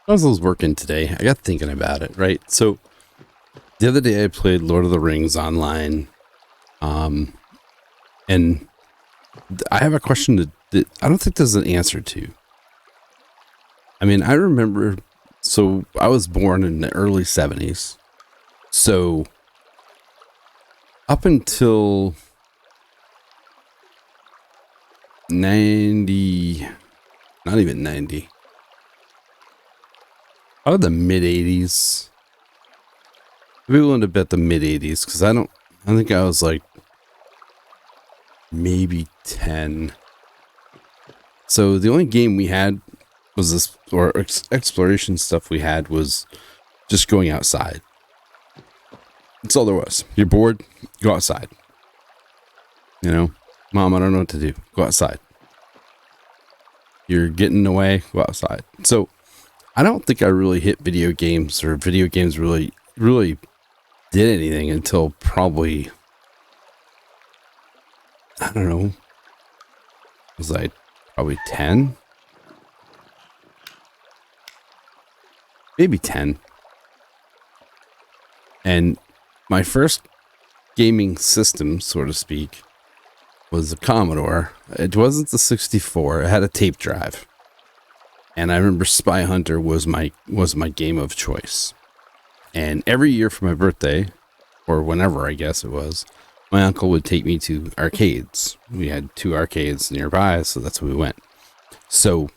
As I was working today, I got thinking about it, right? So the other day I played Lord of the Rings online, and I have a question that I don't think there's an answer to. I mean, I remember, so I was born in the early 70s. So up until 90, not even 90, out of the mid 80s. I'd be willing to bet the mid 80s because I think I was like maybe 10. So the only game we had was this, or exploration stuff we had was just going outside. That's all there was. You're bored, go outside. You know, Mom, I don't know what to do. Go outside. You're getting away, go outside. So I don't think I really hit video games, or video games really did anything until probably, I don't know, was I probably 10? Maybe 10. And my first gaming system, so to speak, was a Commodore. It wasn't the 64. It had a tape drive. And I remember Spy Hunter was my game of choice. And every year for my birthday, or whenever I guess it was, my uncle would take me to arcades. We had 2 arcades nearby, so that's where we went. So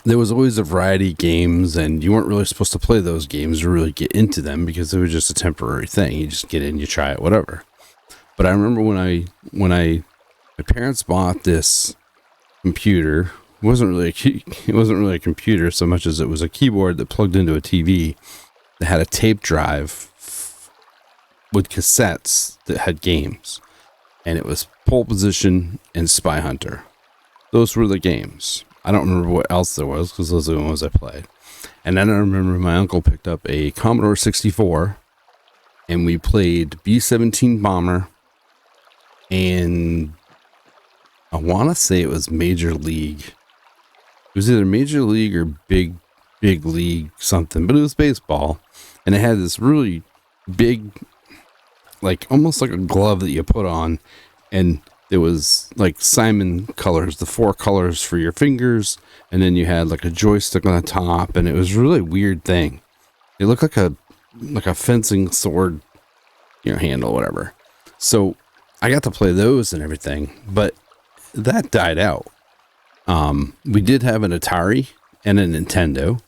there was always a variety of games, and you weren't really supposed to play those games or really get into them because it was just a temporary thing. You just get in, you try it, whatever. But I remember when my parents bought this computer. It wasn't really a computer so much as it was a keyboard that plugged into a TV that had a tape drive with cassettes that had games. And it was Pole Position and Spy Hunter. Those were the games. I don't remember what else there was because those are the ones I played. And then I remember my uncle picked up a Commodore 64 and we played B-17 Bomber, and I want to say it was Major League. It was either Major League or Big League something, but it was baseball. And it had this really big, like almost like a glove that you put on. And it was like Simon colors, the 4 colors for your fingers. And then you had like a joystick on the top. And it was a really weird thing. It looked like a fencing sword, handle, whatever. So I got to play those and everything, but that died out. We did have an Atari and a Nintendo.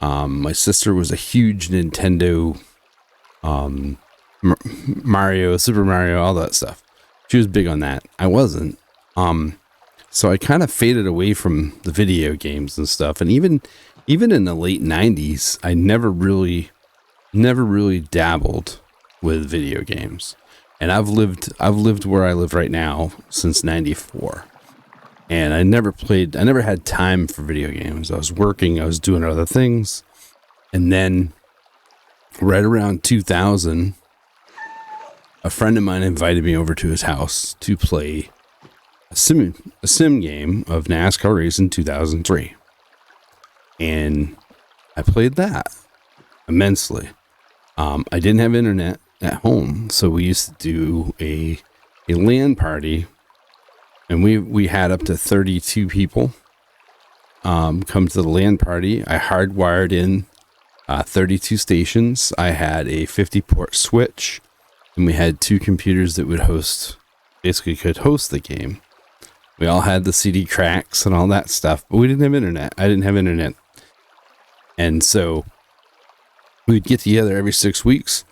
My sister was a huge Nintendo, Mario, Super Mario, all that stuff. She was big on that. I wasn't. So I kind of faded away from the video games and stuff. And even in the late 90s, I never really dabbled with video games. And I've lived where I live right now since 94. And I never had time for video games. I was working, I was doing other things. And then right around 2000, a friend of mine invited me over to his house to play a sim game of NASCAR Racing 2003. And I played that immensely. I didn't have internet at home, so we used to do a LAN party. And we had up to 32 people come to the LAN party. I hardwired in 32 stations. I had a 50-port switch, and we had 2 computers that could host the game. We all had the CD cracks and all that stuff, but we didn't have internet. I didn't have internet. And so we'd get together every 6 weeks.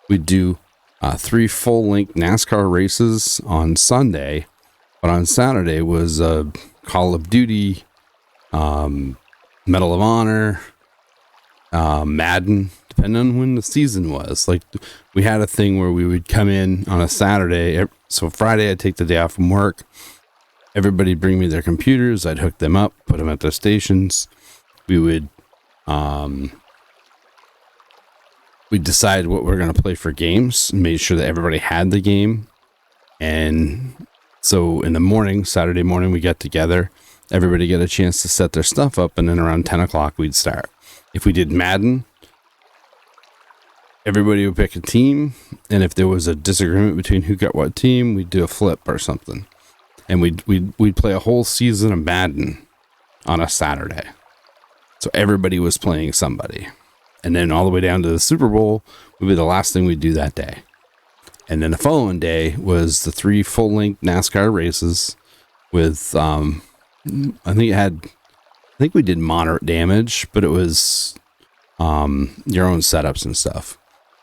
We'd do 3 full-length NASCAR races on Sunday. But on Saturday was Call of Duty, Medal of Honor, Madden, depending on when the season was. Like, we had a thing where we would come in on a Saturday. So Friday, I'd take the day off from work. Everybody'd bring me their computers. I'd hook them up, put them at their stations. We'd decide what we're going to play for games, made sure that everybody had the game. And so in the morning, Saturday morning, we got together. Everybody got a chance to set their stuff up, and then around 10 o'clock, we'd start. If we did Madden, everybody would pick a team, and if there was a disagreement between who got what team, we'd do a flip or something. And we'd play a whole season of Madden on a Saturday. So everybody was playing somebody. And then all the way down to the Super Bowl would be the last thing we'd do that day. And then the following day was the 3 full-length NASCAR races with, I think we did moderate damage, but it was your own setups and stuff.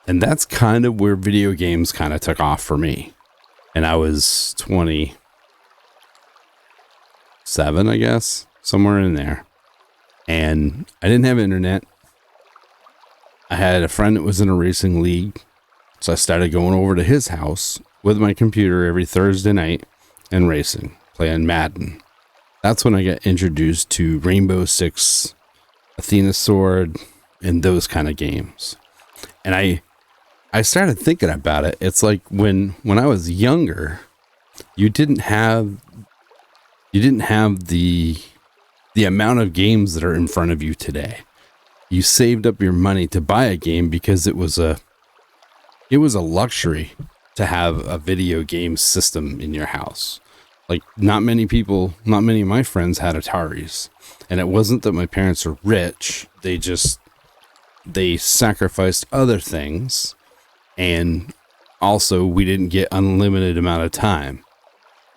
And that's kind of where video games kind of took off for me. And I was 27, I guess, somewhere in there. And I didn't have internet. I had a friend that was in a racing league. So I started going over to his house with my computer every Thursday night and racing, playing Madden. That's when I got introduced to Rainbow Six, Athena Sword, and those kind of games. And I started thinking about it. It's like when I was younger, you didn't have the amount of games that are in front of you today. You saved up your money to buy a game because it was a luxury to have a video game system in your house. Like not many of my friends had Ataris, and it wasn't that my parents are rich. They sacrificed other things, and also we didn't get unlimited amount of time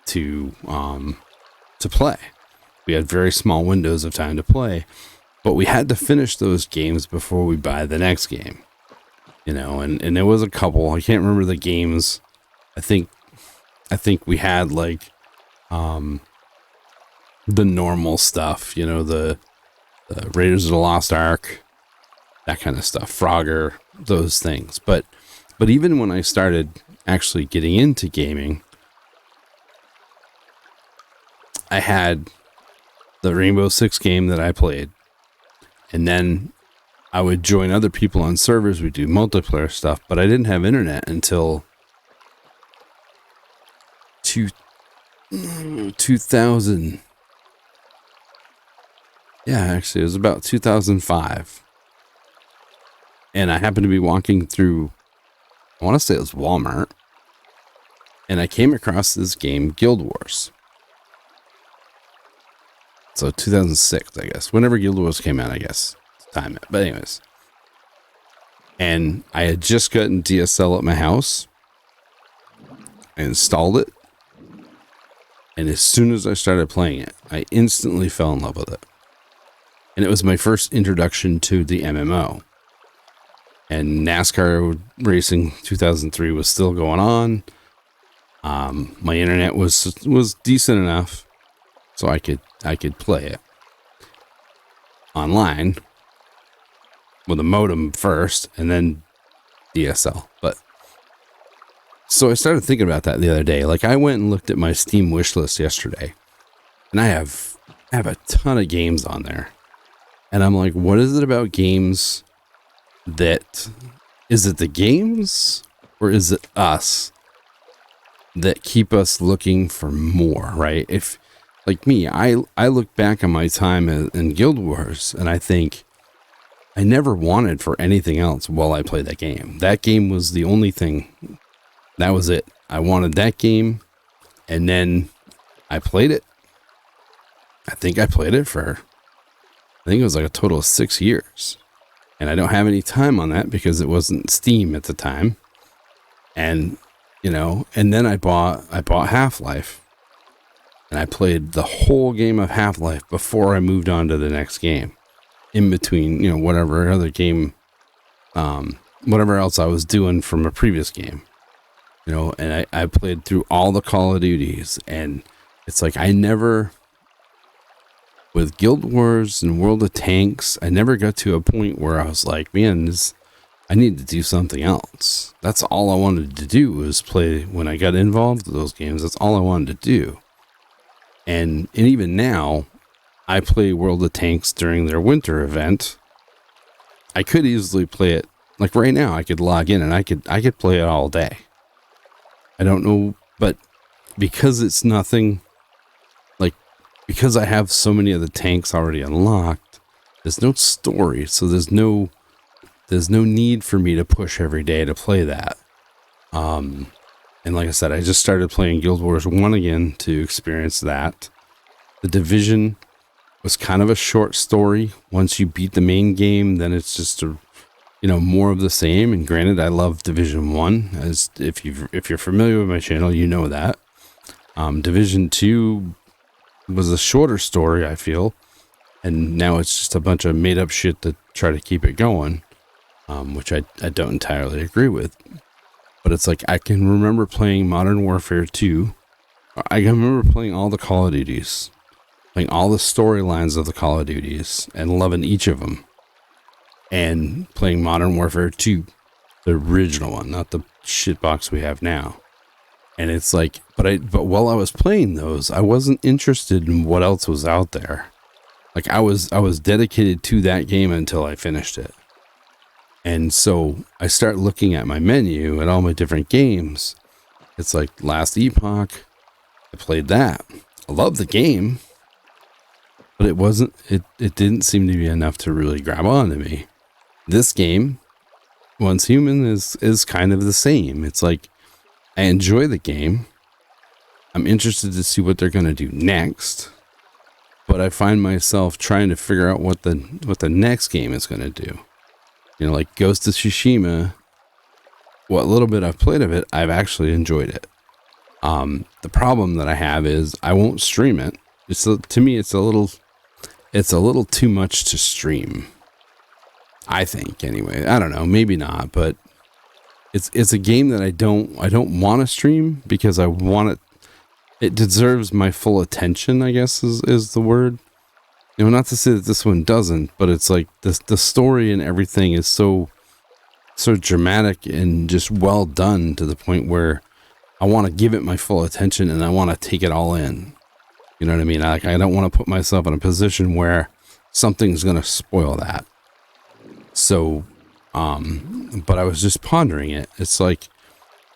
to play. We had very small windows of time to play, but we had to finish those games before we buy the next game. You know, and there was a couple. I can't remember the games. I think we had like the normal stuff, you know, the Raiders of the Lost Ark, that kind of stuff, Frogger, those things. But even when I started actually getting into gaming, I had the Rainbow Six game that I played, and then I would join other people on servers. We do multiplayer stuff, but I didn't have internet until 2000. Yeah, actually, it was about 2005. And I happened to be walking through, I want to say it was Walmart, and I came across this game, Guild Wars. So 2006, I guess. Whenever Guild Wars came out, I guess. Time it. But anyways. And I had just gotten DSL at my house. I installed it. And as soon as I started playing it, I instantly fell in love with it. And it was my first introduction to the MMO. And NASCAR Racing 2003 was still going on. My internet was decent enough so I could play it online with a modem first and then DSL. But so I started thinking about that the other day. Like I went and looked at my Steam wishlist yesterday, and I have a ton of games on there. And I'm like, what is it about games that, is it the games or is it us that keep us looking for more, right? If like me, I look back on my time in Guild Wars and I think I never wanted for anything else while I played that game. That game was the only thing. That was it. I wanted that game, and then I played it. I think I played it for, I think it was like a total of 6 years. And I don't have any time on that because it wasn't Steam at the time. And, you know, and then I bought Half-Life. And I played the whole game of Half-Life before I moved on to the next game. In between, you know, whatever other game, whatever else I was doing from a previous game. You know, and I played through all the Call of Duties. And it's like I never, with Guild Wars and World of Tanks, I never got to a point where I was like, man, I need to do something else. That's all I wanted to do was play. When I got involved with those games, that's all I wanted to do. And even now, I play World of Tanks during their winter event. I could easily play it, like right now, I could log in and I could play it all day. I don't know, but because it's nothing, like, because I have so many of the tanks already unlocked, There's no story, so there's no need for me to push every day to play that. And like I said, I just started playing Guild Wars 1 again to experience that. The Division was kind of a short story. Once you beat the main game, then it's just more of the same. And granted, I love Division 1, as if you're familiar with my channel, you know that. Division 2 was a shorter story, I feel, and now it's just a bunch of made up shit to try to keep it going, which I don't entirely agree with. But it's like, I can remember playing Modern Warfare 2. I can remember playing all the Call of Duties, playing all the storylines of the Call of Duties, and loving each of them. And playing Modern Warfare 2, the original one, not the shitbox we have now. And it's like, but while I was playing those, I wasn't interested in what else was out there. Like, I was dedicated to that game until I finished it. And so I start looking at my menu at all my different games. It's like Last Epoch, I played that. I love the game, but it didn't seem to be enough to really grab onto me. This game, Once Human, is kind of the same. It's like, I enjoy the game. I'm interested to see what they're going to do next, but I find myself trying to figure out what the next game is going to do. Like Ghost of Tsushima, what little bit I've played of it, I've actually enjoyed it. The problem that I have is I won't stream it. To me, it's a little too much to stream. I think, anyway. I don't know, maybe not, but it's a game that I don't want to stream because I want it. It deserves my full attention, I guess is the word. Not to say that this one doesn't, but it's like the story and everything is so dramatic and just well done to the point where I want to give it my full attention and I want to take it all in. You know what I mean? I don't want to put myself in a position where something's going to spoil that. So, but I was just pondering it. It's like,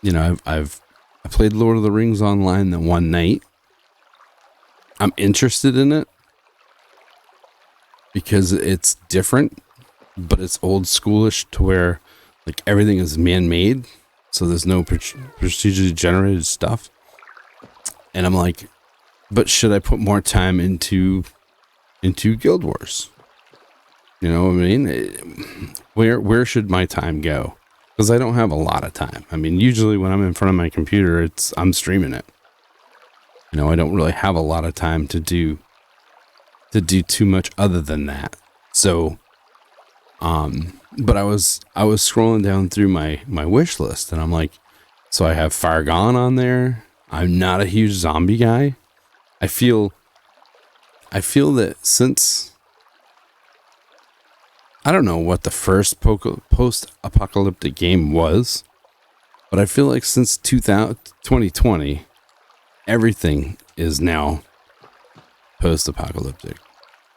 I played Lord of the Rings online that one night. I'm interested in it because it's different, but it's old schoolish to where like everything is man-made. So there's no procedurally generated stuff. And I'm like, but should I put more time into Guild Wars? You know what I mean? Where should my time go? Because I don't have a lot of time. I mean, usually when I'm in front of my computer, I'm streaming it. I don't really have a lot of time to do too much other than that. So, but I was scrolling down through my wish list, and I'm like, so I have Far Gone on there. I'm not a huge zombie guy. I feel that since I don't know what the first post-apocalyptic game was, but I feel like since 2020, everything is now post-apocalyptic.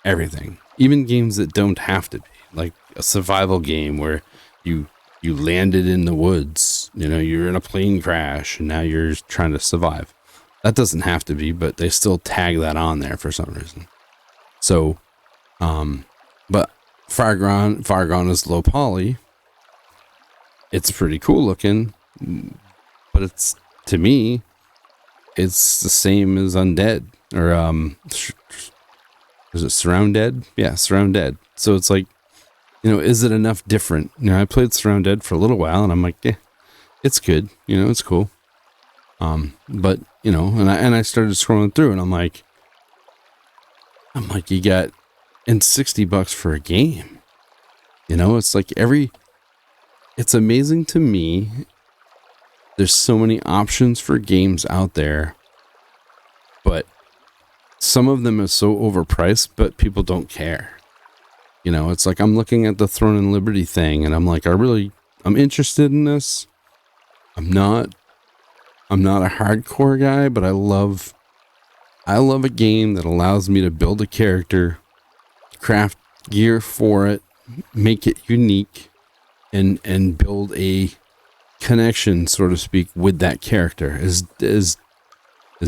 Everything. Even games that don't have to be. Like a survival game where you landed in the woods. You're in a plane crash and now you're trying to survive. That doesn't have to be, but they still tag that on there for some reason. So, but Far Gone is low poly. It's pretty cool looking, but to me, it's the same as Undead or is it Surround Dead? Yeah, Surround Dead. So it's like, is it enough different? I played Surround Dead for a little while, and I'm like, yeah, it's good. It's cool. But and I started scrolling through, and I'm like, you got and $60 for a game. It's like it's amazing to me. There's so many options for games out there, but some of them are so overpriced, but people don't care. It's like I'm looking at the Throne and Liberty thing, and I'm like, I'm interested in this. I'm not a hardcore guy, but I love a game that allows me to build a character, craft gear for it, make it unique, and build a connection, so to speak, with that character. As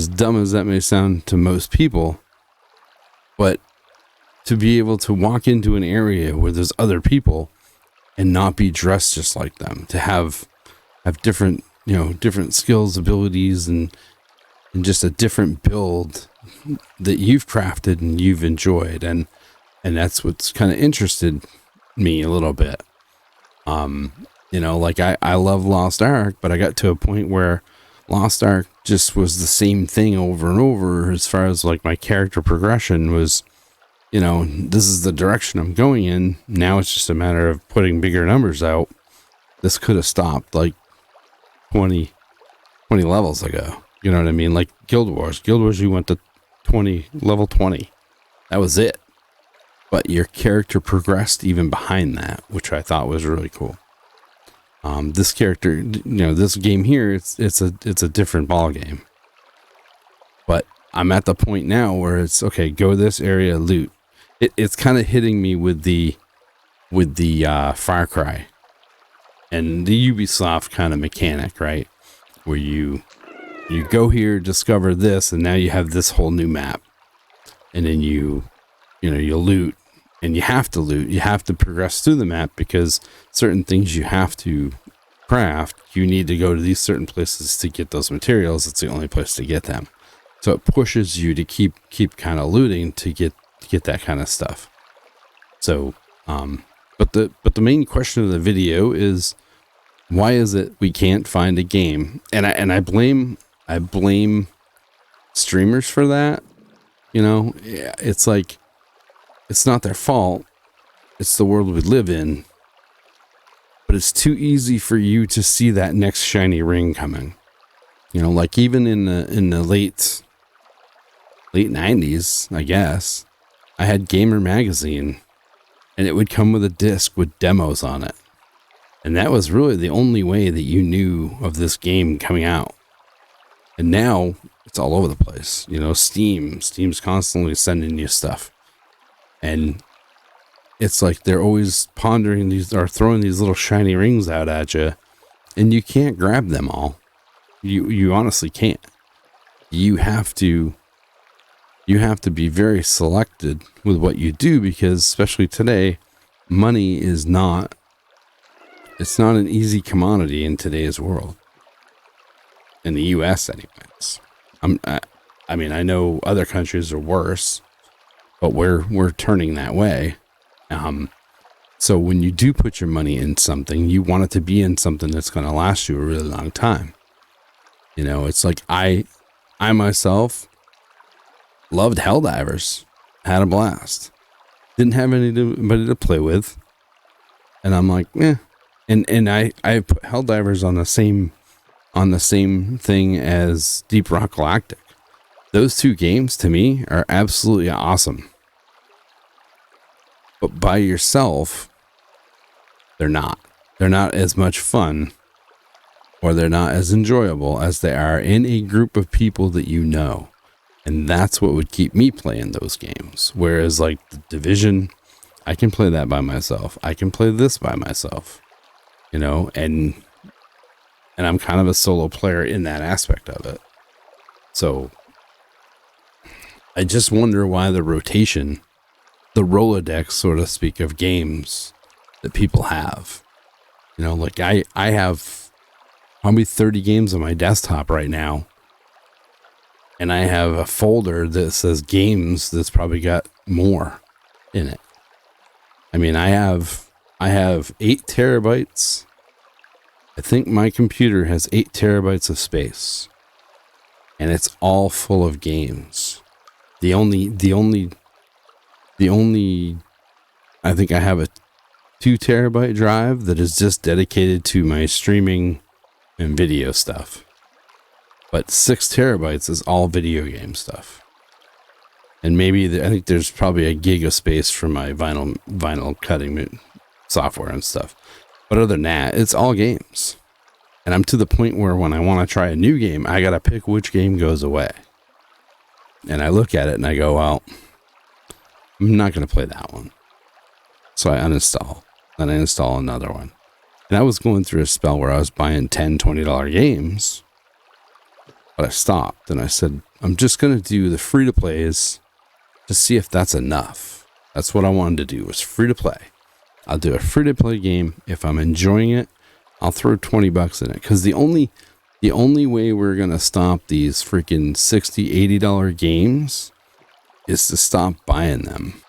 dumb as that may sound to most people, but to be able to walk into an area where there's other people and not be dressed just like them, to have different, different skills, abilities, and just a different build that you've crafted and you've enjoyed. And that's what's kind of interested me a little bit. Like I love Lost Ark, but I got to a point where Lost Ark just was the same thing over and over as far as like my character progression was, this is the direction I'm going in. Now it's just a matter of putting bigger numbers out. This could have stopped like 20 levels ago. You know what I mean? Like Guild Wars, you went to level 20. That was it. But your character progressed even behind that, which I thought was really cool. This character, this game here, it's a different ball game. But I'm at the point now where it's okay. Go this area, loot. It's kind of hitting me with the Far Cry and the Ubisoft kind of mechanic, right? Where you go here, discover this, and now you have this whole new map, and then you loot. And you have to loot. You have to progress through the map because certain things you have to craft. You need to go to these certain places to get those materials. It's the only place to get them. So it pushes you to keep kind of looting to get that kind of stuff. So, but the main question of the video is, why is it we can't find a game? And I blame streamers for that. It's like, it's not their fault. It's the world we live in. But it's too easy for you to see that next shiny ring coming. Like even in the late 90s, I guess, I had Gamer Magazine, and it would come with a disc with demos on it. And that was really the only way that you knew of this game coming out. And now it's all over the place. Steam's constantly sending you stuff. And it's like they're always pondering these or throwing these little shiny rings out at you, and you can't grab them all. You honestly can't. You have to be very selected with what you do, because especially today, money is not an easy commodity in today's world. In the US anyways. I know other countries are worse, but we're turning that way. So when you do put your money in something, you want it to be in something that's going to last you a really long time. It's like I myself loved Helldivers, had a blast, didn't have anybody to play with, and I'm like, and I put Helldivers on the same thing as Deep Rock Galactic. Those two games to me are absolutely awesome. But by yourself, they're not. They're not as much fun, or they're not as enjoyable as they are in a group of people that you know. And that's what would keep me playing those games. Whereas like the Division, I can play that by myself. I can play this by myself. And I'm kind of a solo player in that aspect of it. So I just wonder why the rotation, the Rolodex, so to speak, of games that people have. Like I have probably 30 games on my desktop right now, and I have a folder that says games that's probably got more in it. I have 8 terabytes. I think my computer has 8 terabytes of space, and it's all full of games. The only I think I have a 2 terabyte drive that is just dedicated to my streaming and video stuff. But 6 terabytes is all video game stuff. And maybe I think there's probably a gig of space for my vinyl cutting software and stuff. But other than that, it's all games. And I'm to the point where when I want to try a new game, I got to pick which game goes away. And I look at it and I go, well, I'm not going to play that one. So I uninstall. Then I install another one. And I was going through a spell where I was buying $10, $20 games. But I stopped and I said, I'm just going to do the free-to-plays to see if that's enough. That's what I wanted to do, was free to play. I'll do a free to play game. If I'm enjoying it, I'll throw $20 in it. Because the only way we're going to stop these freaking $60, $80 games is to stop buying them.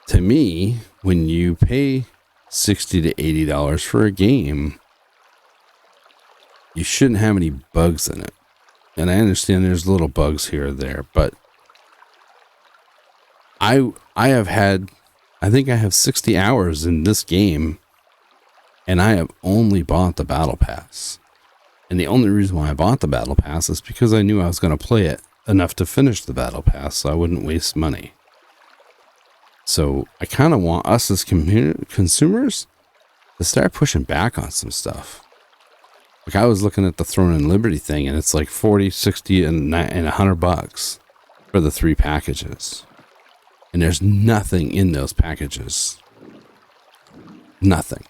To me, when you pay $60 to $80 for a game, you shouldn't have any bugs in it. And I understand there's little bugs here or there, but I think I have 60 hours in this game, and I have only bought the battle pass. And the only reason why I bought the battle pass is because I knew I was going to play it enough to finish the battle pass, so I wouldn't waste money. So I kind of want us as consumers to start pushing back on some stuff. Like, I was looking at the Throne and Liberty thing, and it's like 40, 60, and $100 for the 3 packages. And there's nothing in those packages. Nothing.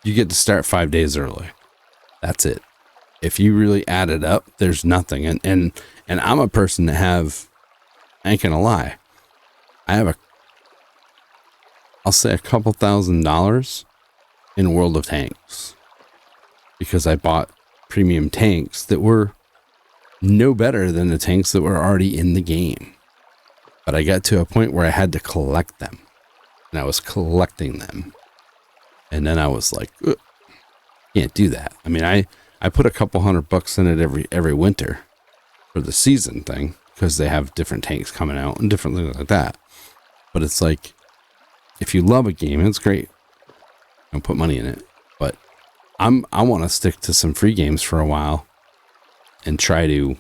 You get to start 5 days early. That's it. If you really add it up, there's nothing. And I'm a person that I ain't gonna lie, I'll say a couple $1,000s in World of Tanks, because I bought premium tanks that were no better than the tanks that were already in the game. But I got to a point where I had to collect them, and I was collecting them. And then I was like, can't do that. I mean, I put a couple $100 in it every winter for the season thing, because they have different tanks coming out and different things like that. But it's like, if you love a game, it's great. Don't put money in it. But I want to stick to some free games for a while and try to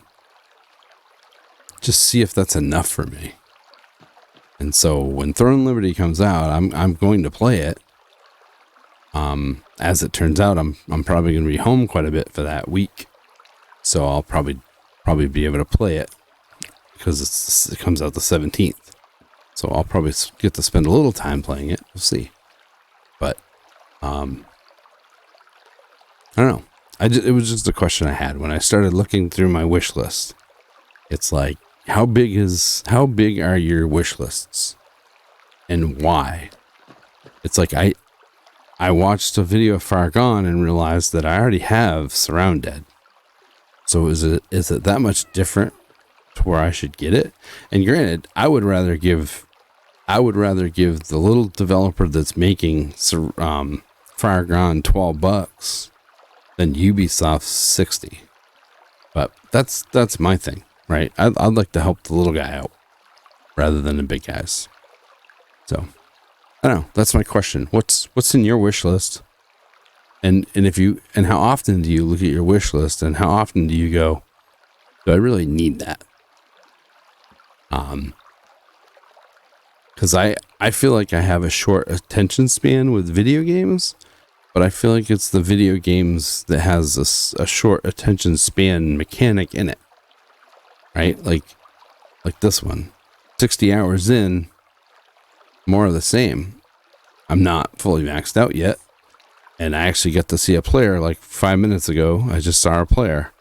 just see if that's enough for me. And so when Throne and Liberty comes out, I'm going to play it. As it turns out, I'm probably going to be home quite a bit for that week, so I'll probably be able to play it, because it comes out the 17th. So I'll probably get to spend a little time playing it. We'll see. But I don't know. It was just a question I had when I started looking through my wish list. It's like, how big are your wish lists, and why? It's like I watched a video of Far Gone and realized that I already have Surround Dead. So is it that much different to where I should get it? And granted, I would rather give the little developer that's making Far Gone $12 than Ubisoft 60. But that's my thing, right? I'd like to help the little guy out rather than the big guys. So I don't know. That's my question. What's in your wish list? And how often do you look at your wish list, and how often do you go, do I really need that? Because I feel like I have a short attention span with video games, but I feel like it's the video games that has a short attention span mechanic in it, right? Like this one, 60 hours in, more of the same. I'm not fully maxed out yet, and I actually got to see a player like 5 minutes ago. I just saw a player.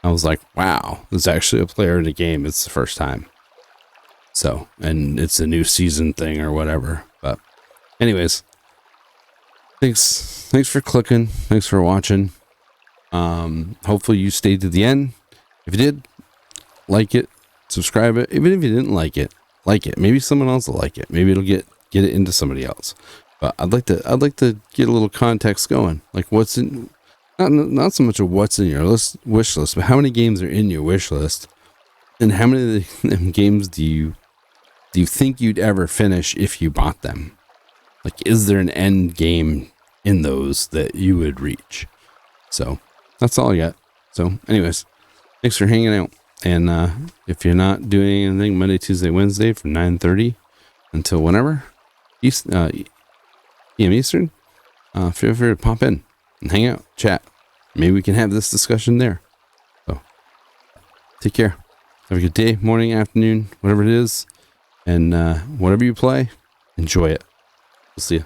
I was like, wow, there's actually a player in the game. It's the first time. So, and it's a new season thing or whatever. But anyways, thanks for clicking. Thanks for watching. Hopefully you stayed to the end. If you did, like it, subscribe it. Even if you didn't like it, maybe someone else will like it. Maybe it'll get it into somebody else. But I'd like to get a little context going. Like, what's in, not so much of what's in your wish list, but how many games are in your wish list, and how many of the games do you think you'd ever finish if you bought them? Like, is there an end game in those that you would reach? So that's all I got. So anyways, thanks for hanging out. And if you're not doing anything Monday, Tuesday, Wednesday from 9:30 until whenever PM Eastern, feel free to pop in and hang out, chat. Maybe we can have this discussion there. So take care. Have a good day, morning, afternoon, whatever it is. And whatever you play, enjoy it. We'll see you.